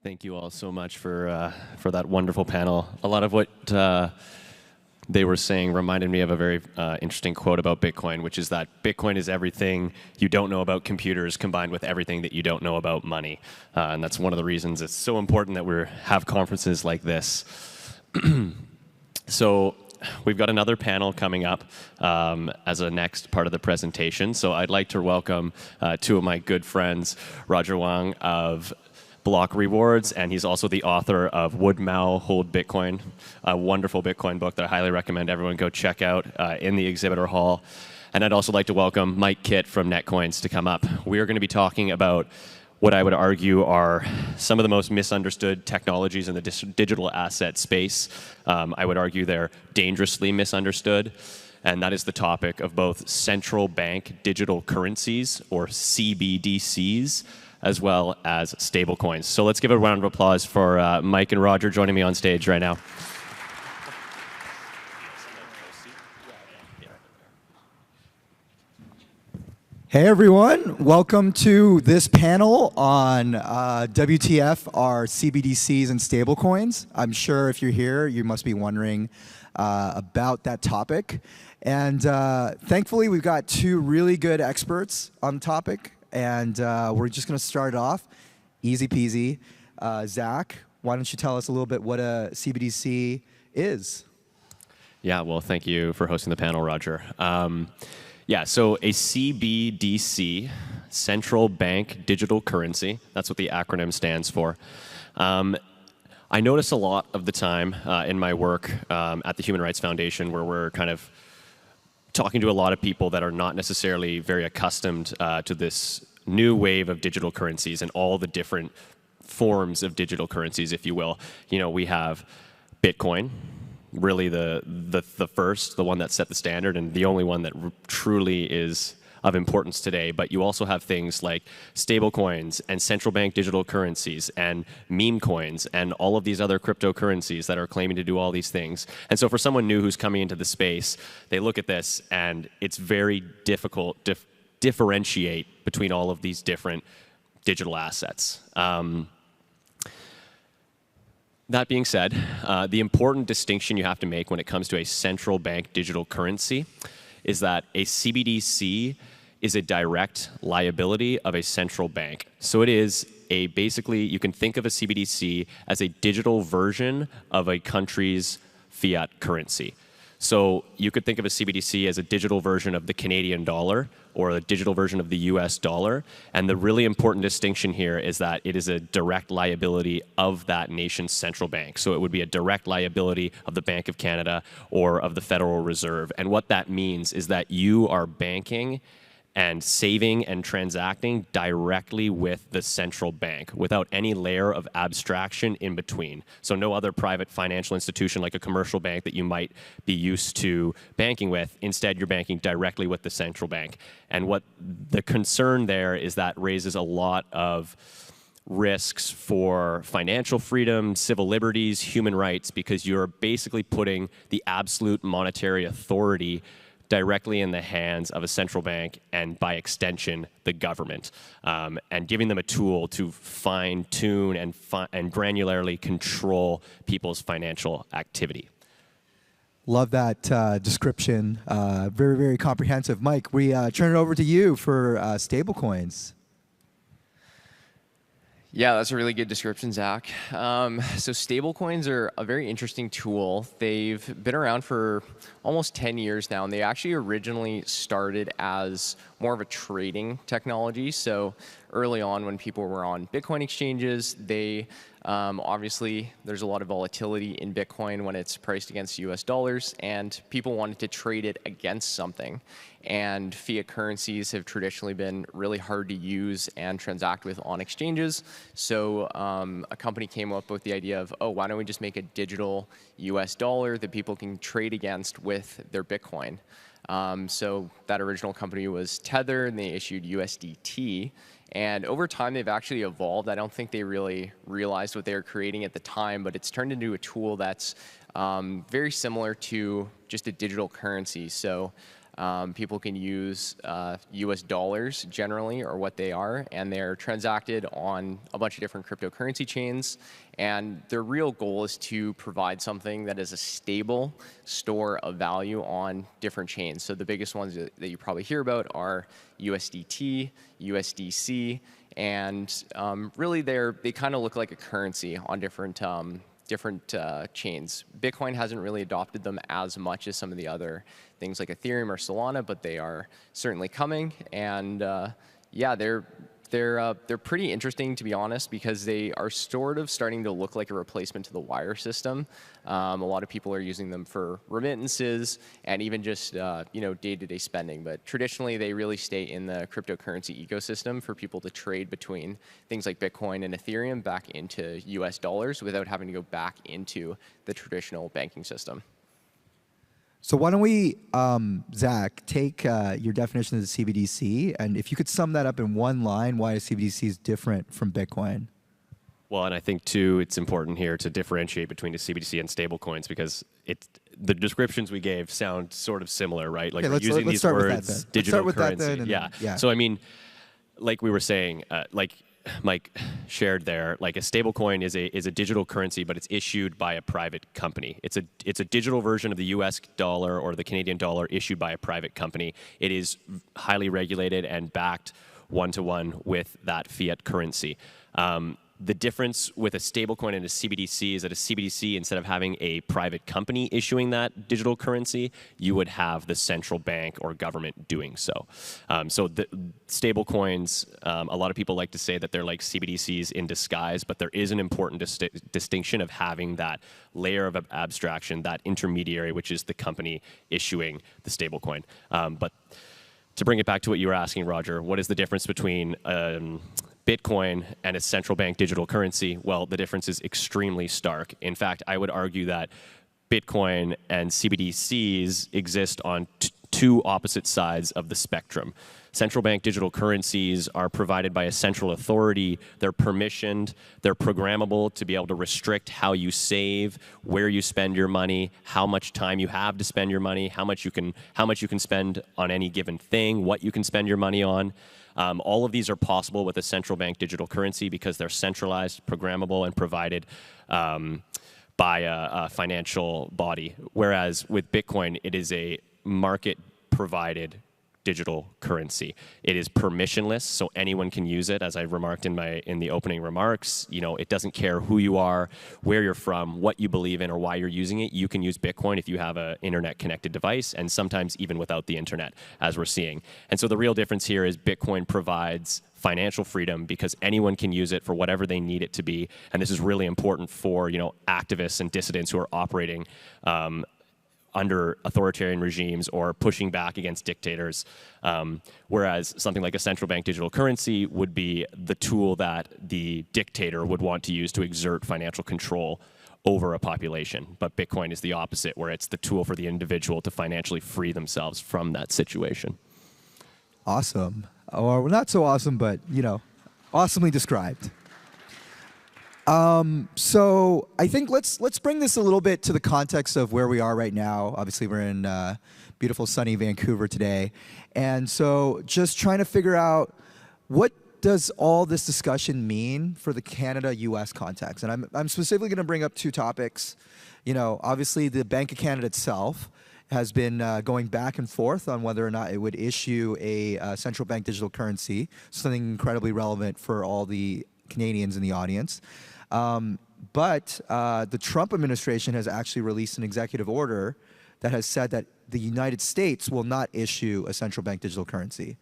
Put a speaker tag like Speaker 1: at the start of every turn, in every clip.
Speaker 1: Thank you all so much for that wonderful panel. A lot of what they were saying reminded me of a very interesting quote about Bitcoin, which is that Bitcoin is everything you don't know about computers combined with everything that you don't know about money. And that's one of the reasons it's so important that we have conferences like this. So we've got another panel coming up as a next part of the presentation. So I'd like to welcome two of my good friends, Roger Huang of Block Rewards, and he's also the author of Would Mao Hold Bitcoin, a wonderful Bitcoin book that I highly recommend everyone go check out in the exhibitor hall. And I'd also like to welcome Mike Kitt from Netcoins to come up. We are going to be talking about what I would argue are some of the most misunderstood technologies in the digital asset space. I would argue they're dangerously misunderstood. And that is the topic of both central bank digital currencies, or CBDCs, as well as stablecoins. So let's give a round of applause for Mike and Roger joining me on stage right now.
Speaker 2: Hey everyone, welcome to this panel on WTF are CBDCs and stablecoins. I'm sure if you're here, you must be wondering about that topic. And thankfully, we've got two really good experts on the topic. And we're just going to start it off, easy peasy. Zach, why don't you tell us a little bit what a CBDC is?
Speaker 1: Yeah, well, thank you for hosting the panel, Roger. Yeah, so a CBDC, Central Bank Digital Currency, that's what the acronym stands for. I notice a lot of the time in my work at the Human Rights Foundation where we're kind of talking to a lot of people that are not necessarily very accustomed to this new wave of digital currencies and all the different forms of digital currencies, if you will. You know, we have Bitcoin, really the first, the one that set the standard and the only one that truly is of importance today. But you also have things like stablecoins and central bank digital currencies and meme coins and all of these other cryptocurrencies that are claiming to do all these things. And so for someone new who's coming into the space, they look at this and it's very difficult to differentiate between all of these different digital assets. That being said, the important distinction you have to make when it comes to a central bank digital currency is that a CBDC is a direct liability of a central bank. So it is basically, you can think of a CBDC as a digital version of a country's fiat currency. So you could think of a CBDC as a digital version of the Canadian dollar or a digital version of the US dollar. And the really important distinction here is that it is a direct liability of that nation's central bank. So it would be a direct liability of the Bank of Canada or of the Federal Reserve. And what that means is that you are banking and saving and transacting directly with the central bank without any layer of abstraction in between. So no other private financial institution like a commercial bank that you might be used to banking with. Instead, you're banking directly with the central bank. And what the concern there is that raises a lot of risks for financial freedom, civil liberties, human rights, because you're basically putting the absolute monetary authority directly in the hands of a central bank and, by extension, the government, and giving them a tool to fine-tune and granularly control people's financial activity.
Speaker 2: Love that description. Very, very comprehensive. Mike, we turn it over to you for stablecoins.
Speaker 3: Yeah, that's a really good description, Zach. So stablecoins are a very interesting tool. They've been around for almost 10 years now, and they actually originally started as more of a trading technology. So early on when people were on Bitcoin exchanges, they obviously, there's a lot of volatility in Bitcoin when it's priced against US dollars, and people wanted to trade it against something. And fiat currencies have traditionally been really hard to use and transact with on exchanges. So a company came up with the idea of, oh, why don't we just make a digital US dollar that people can trade against with their Bitcoin? So that original company was Tether, and they issued USDT. And over time, they've actually evolved. I don't think they really realized what they were creating at the time, but it's turned into a tool that's very similar to just a digital currency. So People can use US dollars generally, or what they are, and they're transacted on a bunch of different cryptocurrency chains. And their real goal is to provide something that is a stable store of value on different chains. So the biggest ones that you probably hear about are USDT, USDC, and really they kind of look like a currency on different chains. Bitcoin hasn't really adopted them as much as some of the other things like Ethereum or Solana, but they are certainly coming. And yeah, they're pretty interesting, to be honest, because they are sort of starting to look like a replacement to the wire system. A lot of people are using them for remittances and even just day-to-day spending. But traditionally, they really stay in the cryptocurrency ecosystem for people to trade between things like Bitcoin and Ethereum back into US dollars without having to go back into the traditional banking system.
Speaker 2: So why don't we, Zach, take your definition of the CBDC, and if you could sum that up in one line, why a CBDC is different from Bitcoin?
Speaker 1: Well, and I think, too, it's important here to differentiate between the CBDC and stablecoins because the descriptions we gave sound sort of similar, right? Like,
Speaker 2: okay,
Speaker 1: we're using these words, digital currency.
Speaker 2: Yeah.
Speaker 1: So, I mean, like we were saying, like Mike shared there, like a stablecoin is a digital currency, but it's issued by a private company. It's a digital version of the US dollar or the Canadian dollar issued by a private company. It is highly regulated and backed one-to-one with that fiat currency. The difference with a stablecoin and a CBDC is that a CBDC, instead of having a private company issuing that digital currency, you would have the central bank or government doing so. So the stablecoins, a lot of people like to say that they're like CBDCs in disguise, but there is an important distinction of having that layer of abstraction, that intermediary, which is the company issuing the stablecoin. But to bring it back to what you were asking, Roger, what is the difference between Bitcoin and a central bank digital currency? Well, the difference is extremely stark. In fact, I would argue that Bitcoin and CBDCs exist on two opposite sides of the spectrum. Central bank digital currencies are provided by a central authority. They're permissioned. They're programmable to be able to restrict how you save, where you spend your money, how much time you have to spend your money, how much you can spend on any given thing, what you can spend your money on. All of these are possible with a central bank digital currency because they're centralized, programmable, and provided by a financial body. Whereas with Bitcoin, it is a market-provided digital currency. It is permissionless, so anyone can use it. As I remarked in the opening remarks, it doesn't care who you are, where you're from, what you believe in, or why you're using it. You can use Bitcoin if you have an internet-connected device, and sometimes even without the internet, as we're seeing. And so the real difference here is Bitcoin provides financial freedom because anyone can use it for whatever they need it to be, and this is really important for activists and dissidents who are operating under authoritarian regimes or pushing back against dictators, whereas something like a central bank digital currency would be the tool that the dictator would want to use to exert financial control over a population. But Bitcoin is the opposite, where it's the tool for the individual to financially free themselves from that situation.
Speaker 2: Awesome. Or not so awesome, but, awesomely described. So I think let's bring this a little bit to the context of where we are right now. Obviously, we're in beautiful sunny Vancouver today. And so just trying to figure out what does all this discussion mean for the Canada-US context? And I'm specifically going to bring up two topics. Obviously, the Bank of Canada itself has been going back and forth on whether or not it would issue a central bank digital currency, something incredibly relevant for all the Canadians in the audience. But the Trump administration has actually released an executive order that has said that the United States will not issue a central bank digital currency,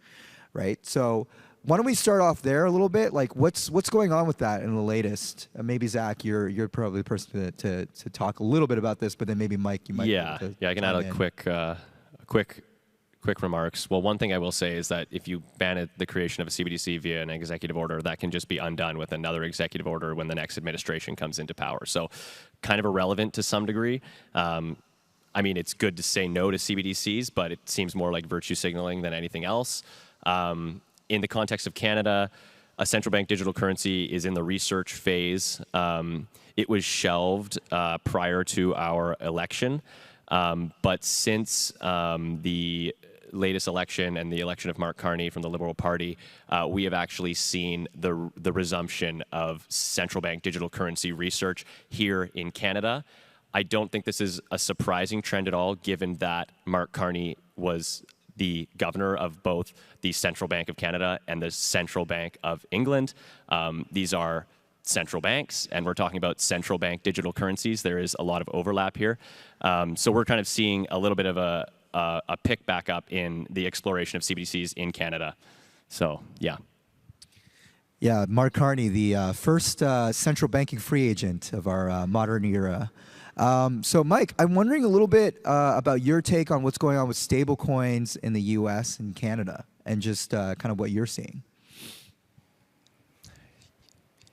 Speaker 2: right? So why don't we start off there a little bit? Like, what's going on with that in the latest? Maybe Zach, you're probably the person to talk a little bit about this, but then maybe Mike, you might.
Speaker 1: Yeah, I can add a quick remarks. Well, one thing I will say is that if you ban the creation of a CBDC via an executive order, that can just be undone with another executive order when the next administration comes into power. So kind of irrelevant to some degree. I mean, it's good to say no to CBDCs, but it seems more like virtue signaling than anything else. In the context of Canada, a central bank digital currency is in the research phase. It was shelved prior to our election. But since the latest election and the election of Mark Carney from the Liberal Party, we have actually seen the resumption of central bank digital currency research here in Canada. I don't think this is a surprising trend at all, given that Mark Carney was the governor of both the Central Bank of Canada and the Central Bank of England. These are central banks, and we're talking about central bank digital currencies. There is a lot of overlap here. So we're kind of seeing a little bit of a pick back up in the exploration of CBDCs in Canada. So, yeah.
Speaker 2: Yeah, Mark Carney, the first central banking free agent of our modern era. So, Mike, I'm wondering a little bit about your take on what's going on with stablecoins in the U.S. and Canada, and just kind of what you're seeing.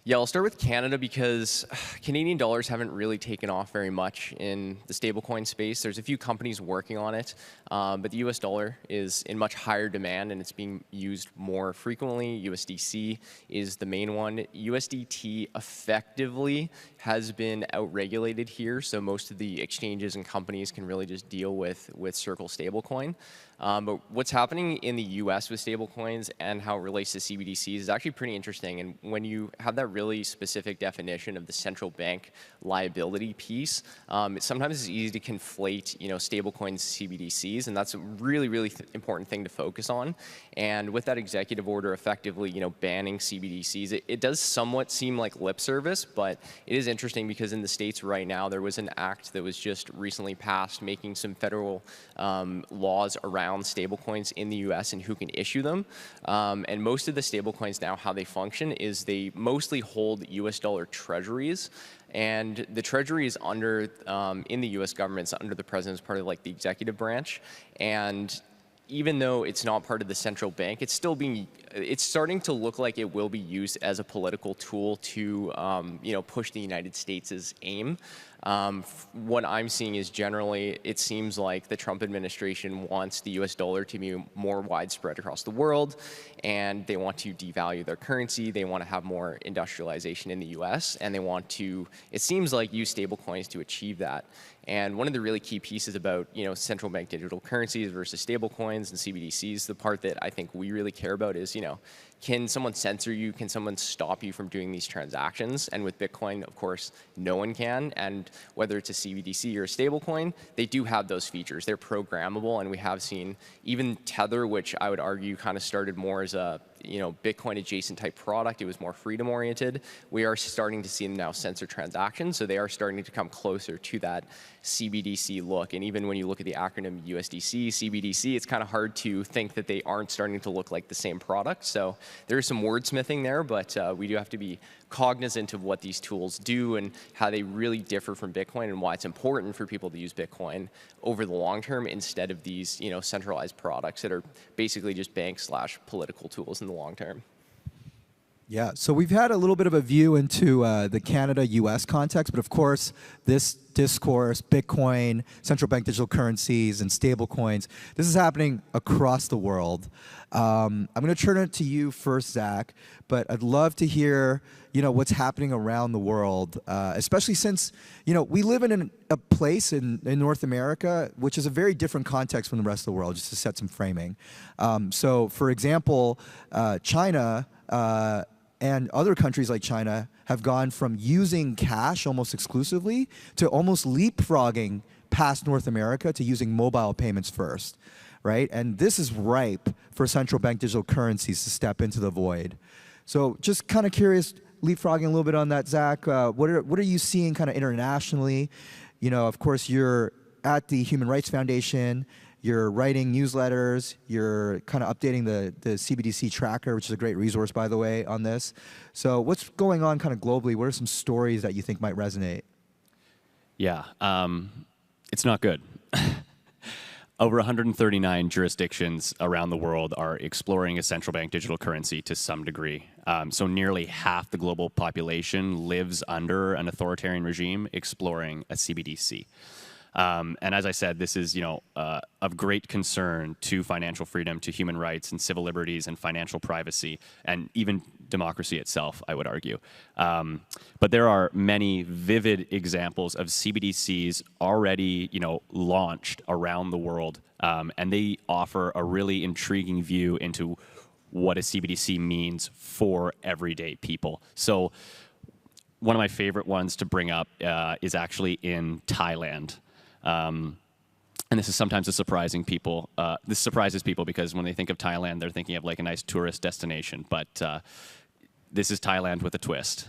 Speaker 3: Yeah, I'll start with Canada because Canadian dollars haven't really taken off very much in the stablecoin space. There's a few companies working on it, but the US dollar is in much higher demand and it's being used more frequently. USDC is the main one. USDT effectively has been outregulated here, so most of the exchanges and companies can really just deal with Circle stablecoin. But what's happening in the US with stablecoins and how it relates to CBDCs is actually pretty interesting. And when you have that really specific definition of the central bank liability piece, sometimes it's easy to conflate, stablecoins, CBDCs, and that's a really, really important thing to focus on. And with that executive order effectively, banning CBDCs, it does somewhat seem like lip service, but it is interesting because in the States right now, there was an act that was just recently passed making some federal laws around stablecoins in the US and who can issue them. And most of the stablecoins now, how they function is they mostly hold US dollar treasuries. And the Treasury is under, in the US government, it's under the president as part of like the executive branch. And even though it's not part of the central bank, it's starting to look like it will be used as a political tool to, push the United States' aim. What I'm seeing is generally, it seems like the Trump administration wants the US dollar to be more widespread across the world, and they want to devalue their currency. They want to have more industrialization in the US, and they want to, it seems like, use stablecoins to achieve that. And one of the really key pieces about, central bank digital currencies versus stablecoins and CBDCs, the part that I think we really care about is, can someone censor you? Can someone stop you from doing these transactions? And with Bitcoin, of course, no one can. And whether it's a CBDC or a stablecoin, they do have those features. They're programmable, and we have seen even Tether, which I would argue kind of started more as a Bitcoin adjacent type product. It was more freedom oriented. We are starting to see them now censor transactions, so they are starting to come closer to that CBDC look. And even when you look at the acronym USDC, CBDC, it's kind of hard to think that they aren't starting to look like the same product. So there's some wordsmithing there, but we do have to be cognizant of what these tools do and how they really differ from Bitcoin and why it's important for people to use Bitcoin over the long term instead of these, centralized products that are basically just bank/political tools in the long term.
Speaker 2: Yeah, so we've had a little bit of a view into the Canada-US context, but of course, this discourse, Bitcoin, central bank digital currencies, and stablecoins, this is happening across the world. I'm going to turn it to you first, Zach, but I'd love to hear, what's happening around the world, especially since, we live in a place in North America, which is a very different context from the rest of the world, just to set some framing. So, for example, China and other countries like China have gone from using cash almost exclusively to almost leapfrogging past North America to using mobile payments first, right? And this is ripe for central bank digital currencies to step into the void. So just kind of curious, leapfrogging a little bit on that, Zach, what are you seeing kind of internationally? Of course, you're at the Human Rights Foundation. You're writing newsletters, you're kind of updating the CBDC tracker, which is a great resource, by the way, on this. So what's going on kind of globally? What are some stories that you think might resonate?
Speaker 1: Yeah, it's not good. Over 139 jurisdictions around the world are exploring a central bank digital currency to some degree. So nearly half the global population lives under an authoritarian regime exploring a CBDC. And as I said, this is of great concern to financial freedom, to human rights and civil liberties and financial privacy, and even democracy itself, I would argue. But there are many vivid examples of CBDCs already launched around the world, and they offer a really intriguing view into what a CBDC means for everyday people. So one of my favorite ones to bring up is actually in Thailand. And this is sometimes surprising people. This surprises people because when they think of Thailand, they're thinking of like a nice tourist destination. But this is Thailand with a twist.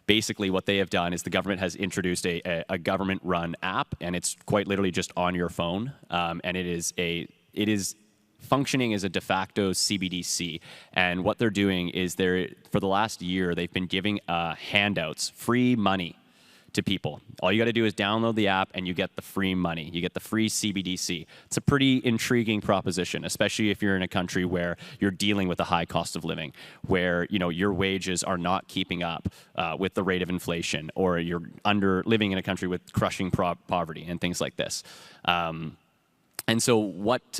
Speaker 1: Basically, what they have done is the government has introduced a government-run app, and it's quite literally just on your phone. And it is functioning as a de facto CBDC. And what they're doing is for the last year, they've been giving handouts, free money to people. All you got to do is download the app and you get the free money. You get the free CBDC. It's a pretty intriguing proposition, especially if you're in a country where you're dealing with a high cost of living, where your wages are not keeping up with the rate of inflation, or you're living in a country with crushing poverty and things like this. And so what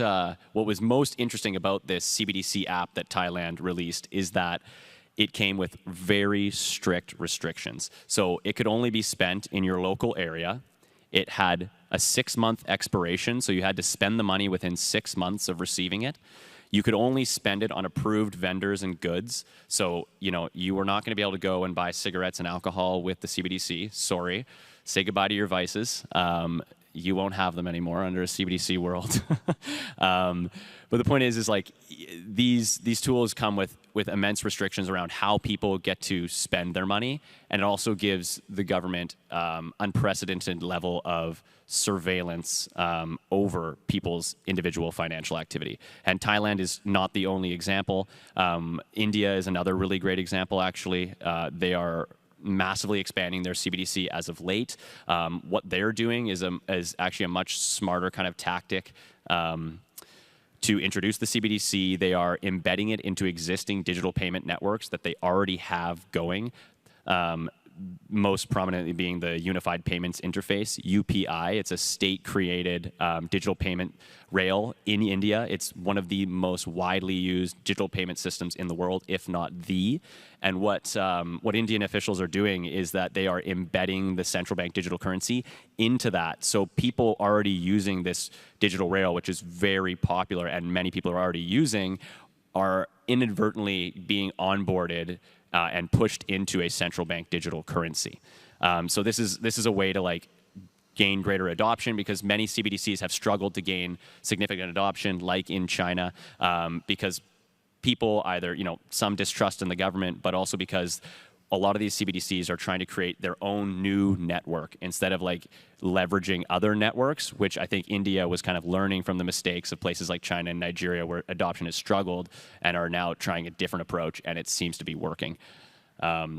Speaker 1: was most interesting about this CBDC app that Thailand released is that it came with very strict restrictions. So it could only be spent in your local area. It had a 6-month expiration, so you had to spend the money within 6 months of receiving it. You could only spend it on approved vendors and goods. So, you were not going to be able to go and buy cigarettes and alcohol with the CBDC. Sorry. Say goodbye to your vices. You won't have them anymore under a CBDC world. But the point is like these tools come with immense restrictions around how people get to spend their money, and it also gives the government unprecedented level of surveillance over people's individual financial activity. And Thailand is not the only example. India is another really great example, actually. They are massively expanding their CBDC as of late. What they're doing is actually a much smarter kind of tactic to introduce the CBDC. They are embedding it into existing digital payment networks that they already have going. Most prominently being the Unified Payments Interface, UPI. It's a state-created digital payment rail in India. It's one of the most widely used digital payment systems in the world, if not the. And what Indian officials are doing is that they are embedding the central bank digital currency into that. So people already using this digital rail, which is very popular and many people are already using, are inadvertently being onboarded and pushed into a central bank digital currency. So this is a way to gain greater adoption, because many CBDCs have struggled to gain significant adoption, like in China, because people either, some distrust in the government, but also because a lot of these CBDCs are trying to create their own new network instead of leveraging other networks, which I think India was kind of learning from the mistakes of places like China and Nigeria, where adoption has struggled, and are now trying a different approach, and it seems to be working.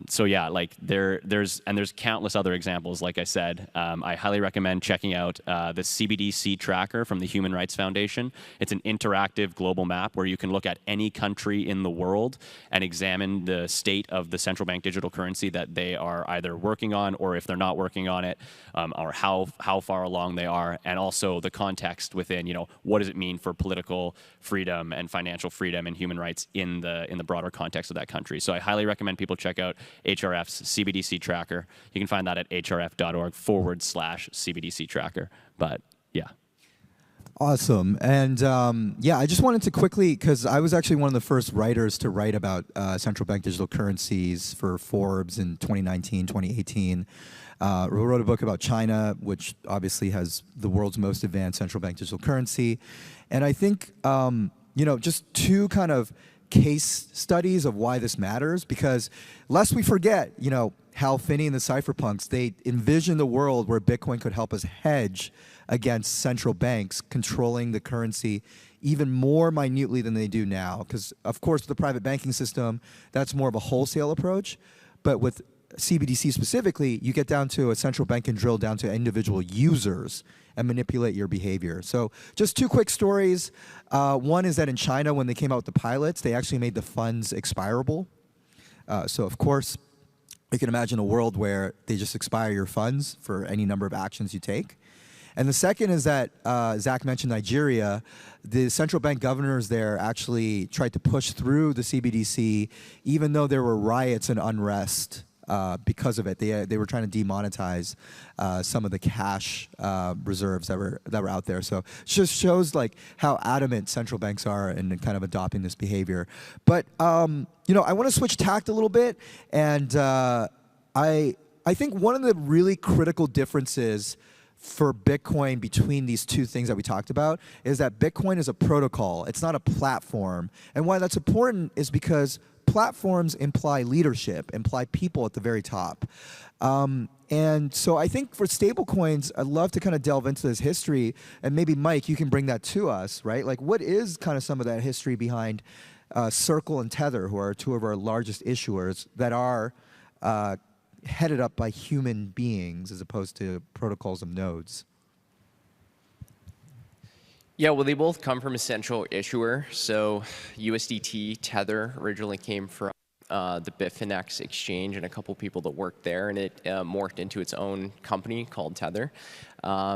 Speaker 1: So yeah, there's countless other examples. Like I said, I highly recommend checking out the CBDC tracker from the Human Rights Foundation. It's an interactive global map where you can look at any country in the world and examine the state of the central bank digital currency that they are either working on, or if they're not working on it, or how far along they are, and also the context within, what does it mean for political freedom and financial freedom and human rights in the broader context of that country. So I highly recommend people check out HRF's CBDC tracker. You can find that at hrf.org/CBDC tracker. But yeah.
Speaker 2: Awesome. And I just wanted to quickly, because I was actually one of the first writers to write about central bank digital currencies for Forbes in 2019, 2018. We wrote a book about China, which obviously has the world's most advanced central bank digital currency. And I think, just two kind of case studies of why this matters, because lest we forget, Hal Finney and the cypherpunks, they envisioned a world where Bitcoin could help us hedge against central banks controlling the currency even more minutely than they do now. Because, of course, with the private banking system, that's more of a wholesale approach. But with CBDC specifically, you get down to a central bank can drill down to individual users and manipulate your behavior. So just two quick stories. One is that in China, when they came out with the pilots, they actually made the funds expirable. So of course, you can imagine a world where they just expire your funds for any number of actions you take. And the second is that Zach mentioned Nigeria. The central bank governors there actually tried to push through the CBDC, even though there were riots and unrest because of it. They were trying to demonetize some of the cash reserves that were out there. So it just shows like how adamant central banks are in kind of adopting this behavior. But you know, I want to switch tact a little bit, and I think one of the really critical differences for Bitcoin between these two things that we talked about is that Bitcoin is a protocol. It's not a platform. And why that's important is because platforms imply leadership, imply people at the very top. And so I think for stablecoins, I'd love to kind of delve into this history, and maybe Mike, you can bring that to us, right? Like, what is kind of some of that history behind Circle and Tether, who are two of our largest issuers that are headed up by human beings as opposed to protocols of nodes?
Speaker 3: Yeah, well, they both come from a central issuer. So USDT, Tether, originally came from the Bitfinex exchange and a couple people that worked there, and it morphed into its own company called Tether.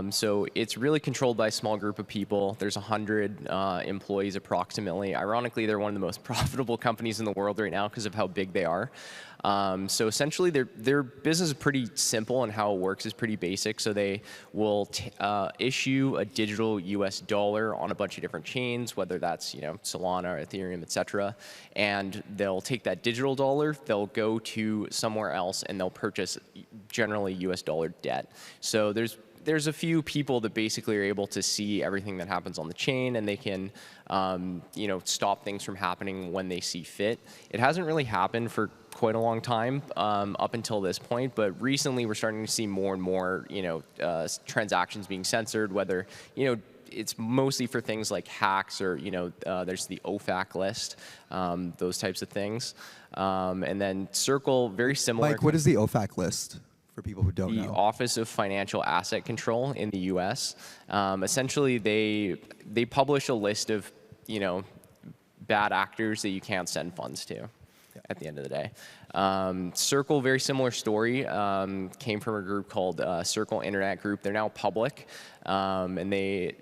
Speaker 3: So it's really controlled by a small group of people. There's 100 employees approximately. Ironically, they're one of the most profitable companies in the world right now because of how big they are. So essentially, their business is pretty simple, and how it works is pretty basic. So they will issue a digital US dollar on a bunch of different chains, whether that's Solana, Ethereum, etc. And they'll take that digital dollar, they'll go to somewhere else, and they'll purchase generally US dollar debt. So there's a few people that basically are able to see everything that happens on the chain, and they can stop things from happening when they see fit. It hasn't really happened for quite a long time up until this point, but recently we're starting to see more and more transactions being censored, whether it's mostly for things like hacks, or there's the OFAC list, those types of things. And then Circle, very similar.
Speaker 2: Mike, what is the OFAC list for people who don't know?
Speaker 3: The Office of Financial Asset Control in the U.S. Essentially, they publish a list of bad actors that you can't send funds to at the end of the day. Circle, very similar story, came from a group called Circle Internet Group. They're now public, and they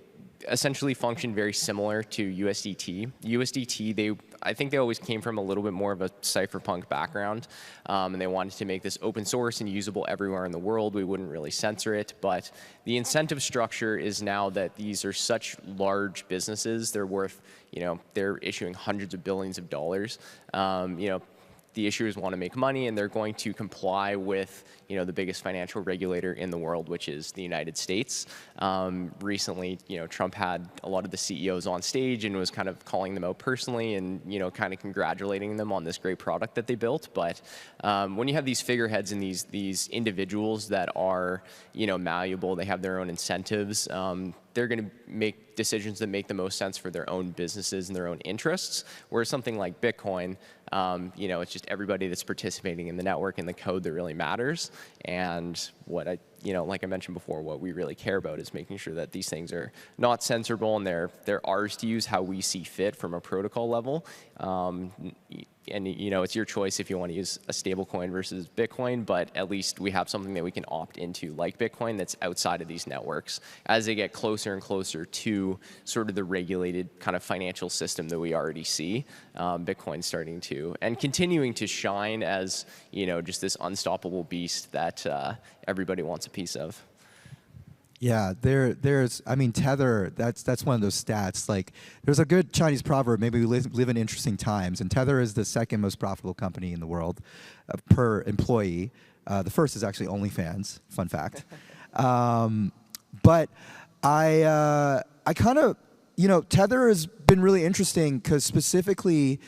Speaker 3: essentially function very similar to USDT. USDT, I think they always came from a little bit more of a cypherpunk background, and they wanted to make this open source and usable everywhere in the world. We wouldn't really censor it, but the incentive structure is now that these are such large businesses. They're worth, they're issuing hundreds of billions of dollars. The issuers want to make money, and they're going to comply with the biggest financial regulator in the world, which is the United States. Recently, Trump had a lot of the CEOs on stage and was kind of calling them out personally, and kind of congratulating them on this great product that they built. But when you have these figureheads and these individuals that are malleable, they have their own incentives. They're going to make decisions that make the most sense for their own businesses and their own interests. Whereas something like Bitcoin, it's just everybody that's participating in the network and the code that really matters. And what like I mentioned before, what we really care about is making sure that these things are not censorable, and they're ours to use how we see fit from a protocol level. And it's your choice if you want to use a stablecoin versus Bitcoin, but at least we have something that we can opt into, like Bitcoin, that's outside of these networks. As they get closer and closer to sort of the regulated kind of financial system that we already see, Bitcoin's starting to and continuing to shine as just this unstoppable beast that everybody wants a piece of.
Speaker 2: Yeah, there's, I mean, Tether, that's one of those stats. Like, there's a good Chinese proverb, maybe we live in interesting times, and Tether is the second most profitable company in the world per employee. The first is actually OnlyFans, fun fact. But I kind of, Tether has been really interesting because specifically,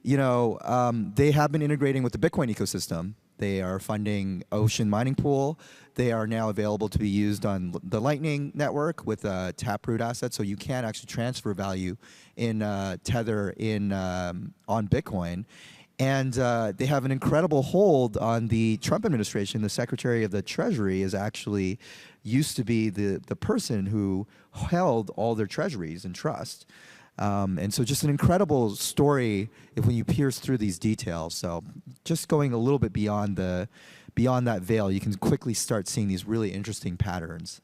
Speaker 2: they have been integrating with the Bitcoin ecosystem. They are funding Ocean Mining Pool. They are now available to be used on the Lightning Network with Taproot assets, so you can actually transfer value in Tether on Bitcoin. And they have an incredible hold on the Trump administration. The Secretary of the Treasury is actually used to be the person who held all their treasuries in trust. And so just an incredible story when you pierce through these details. So just going a little bit beyond the beyond that veil, you can quickly start seeing these really interesting patterns.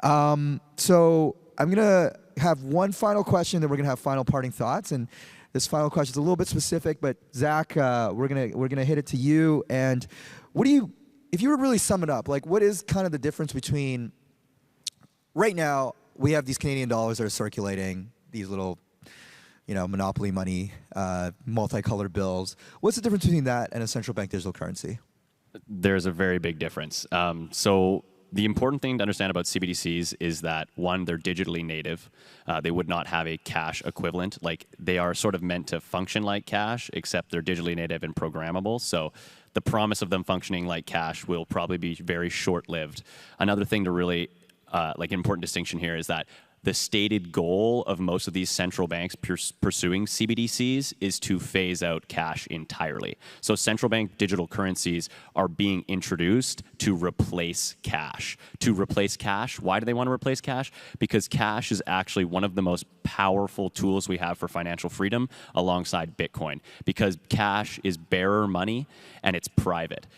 Speaker 2: So I'm going to have one final question, then we're going to have final parting thoughts. And this final question is a little bit specific, but Zach, we're gonna hit it to you. And if you were to really sum it up, like what is kind of the difference between right now we have these Canadian dollars that are circulating, these little, monopoly money, multicolored bills. What's the difference between that and a central bank digital currency?
Speaker 1: There's a very big difference. So the important thing to understand about CBDCs is that, one, they're digitally native. They would not have a cash equivalent. Like, they are sort of meant to function like cash, except they're digitally native and programmable. So the promise of them functioning like cash will probably be very short-lived. Another thing to really, important distinction here is that the stated goal of most of these central banks pursuing CBDCs is to phase out cash entirely. So central bank digital currencies are being introduced to replace cash. To replace cash, why do they want to replace cash? Because cash is actually one of the most powerful tools we have for financial freedom alongside Bitcoin. Because cash is bearer money and it's private.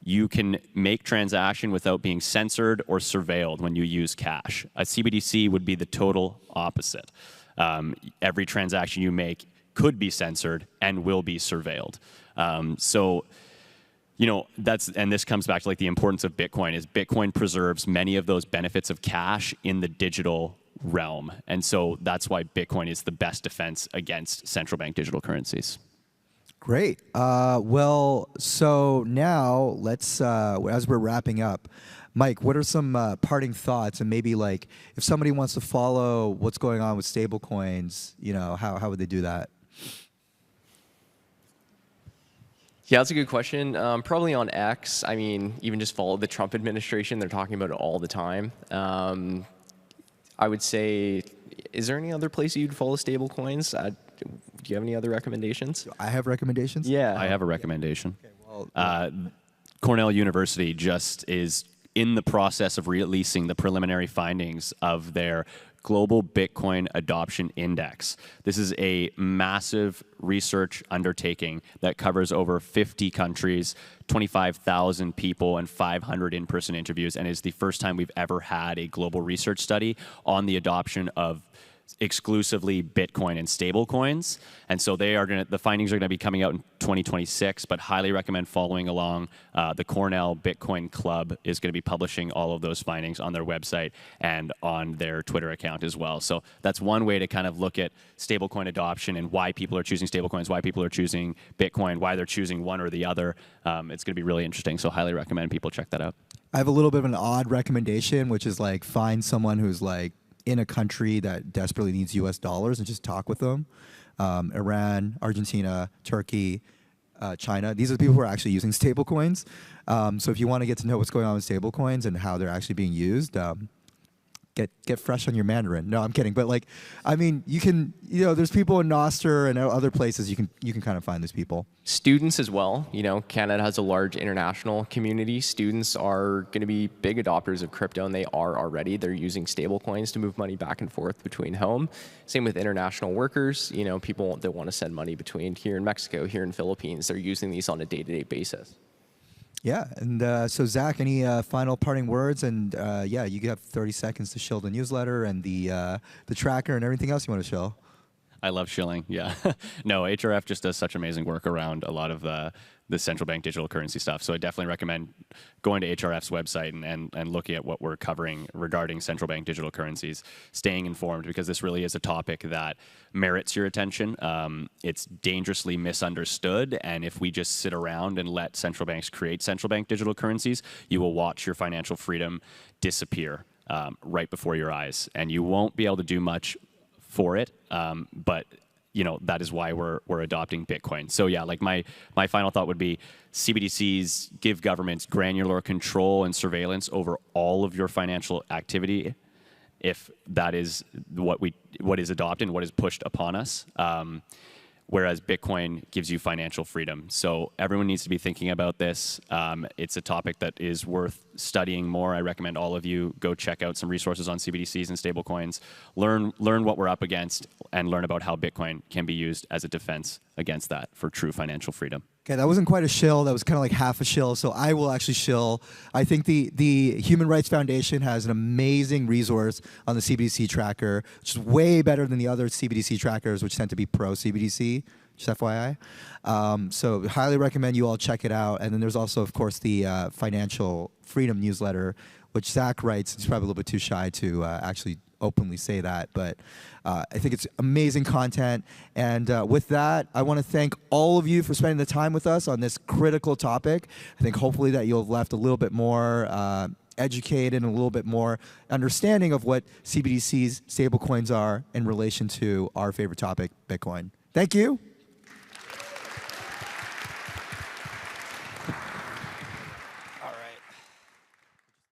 Speaker 1: You can make transaction without being censored or surveilled when you use cash. A CBDC would be the total opposite. Every transaction you make could be censored and will be surveilled. And this comes back to like the importance of Bitcoin. Is Bitcoin preserves many of those benefits of cash in the digital realm, and so that's why Bitcoin is the best defense against central bank digital currencies.
Speaker 2: Great. So now let's, as we're wrapping up, Mike, what are some parting thoughts? And maybe like if somebody wants to follow what's going on with stablecoins, how would they do that?
Speaker 3: Yeah, that's a good question. Probably on X. I mean, even just follow the Trump administration. They're talking about it all the time. I would say, is there any other place you'd follow stablecoins? Do you have any other recommendations?
Speaker 2: I have recommendations?
Speaker 3: Yeah.
Speaker 1: I have a recommendation. Okay, Cornell University just is in the process of releasing the preliminary findings of their Global Bitcoin Adoption Index. This is a massive research undertaking that covers over 50 countries, 25,000 people, and 500 in-person interviews, and is the first time we've ever had a global research study on the adoption of exclusively Bitcoin and stablecoins. And so the findings are going to be coming out in 2026, but highly recommend following along. The Cornell Bitcoin Club is going to be publishing all of those findings on their website and on their Twitter account as well. So that's one way to kind of look at stablecoin adoption and why people are choosing stablecoins, why people are choosing Bitcoin, why they're choosing one or the other. It's going to be really interesting. So highly recommend people check that out.
Speaker 2: I have a little bit of an odd recommendation, which is like find someone who's like in a country that desperately needs US dollars and just talk with them. Iran, Argentina, Turkey, China. These are the people who are actually using stablecoins. So if you want to get to know what's going on with stablecoins and how they're actually being used, get fresh on your Mandarin. No, I'm kidding. But like, I mean, you can, there's people in Nostr and other places you can kind of find these people.
Speaker 3: Students as well. Canada has a large international community. Students are going to be big adopters of crypto, and they are already. They're using stable coins to move money back and forth between home. Same with international workers. People that want to send money between here in Mexico, here in Philippines. They're using these on a day-to-day basis.
Speaker 2: Yeah, and so Zach, any final parting words? And yeah, you have 30 seconds to shill the newsletter and the tracker and everything else you want to shill.
Speaker 1: I love shilling, yeah. No, HRF just does such amazing work around a lot of the central bank digital currency stuff. So I definitely recommend going to HRF's website and looking at what we're covering regarding central bank digital currencies, staying informed, because this really is a topic that merits your attention. It's dangerously misunderstood, and if we just sit around and let central banks create central bank digital currencies, you will watch your financial freedom disappear right before your eyes, and you won't be able to do much for it, but that is why we're adopting Bitcoin. So yeah, like my final thought would be CBDCs give governments granular control and surveillance over all of your financial activity, if that is what is adopted and what is pushed upon us. Whereas Bitcoin gives you financial freedom. So everyone needs to be thinking about this. It's a topic that is worth studying more. I recommend all of you go check out some resources on CBDCs and stablecoins. Learn what we're up against and learn about how Bitcoin can be used as a defense against that for true financial freedom.
Speaker 2: Okay, that wasn't quite a shill. That was kind of like half a shill. So I will actually shill. I think the Human Rights Foundation has an amazing resource on the CBDC tracker, which is way better than the other CBDC trackers, which tend to be pro CBDC. Just FYI. So highly recommend you all check it out. And then there's also, of course, the Financial Freedom newsletter, which Zach writes. He's probably a little bit too shy to actually openly say that, but I think it's amazing content. And with that, I want to thank all of you for spending the time with us on this critical topic. I think hopefully that you'll have left a little bit more educated and a little bit more understanding of what CBDCs, stablecoins are in relation to our favorite topic, Bitcoin. Thank you.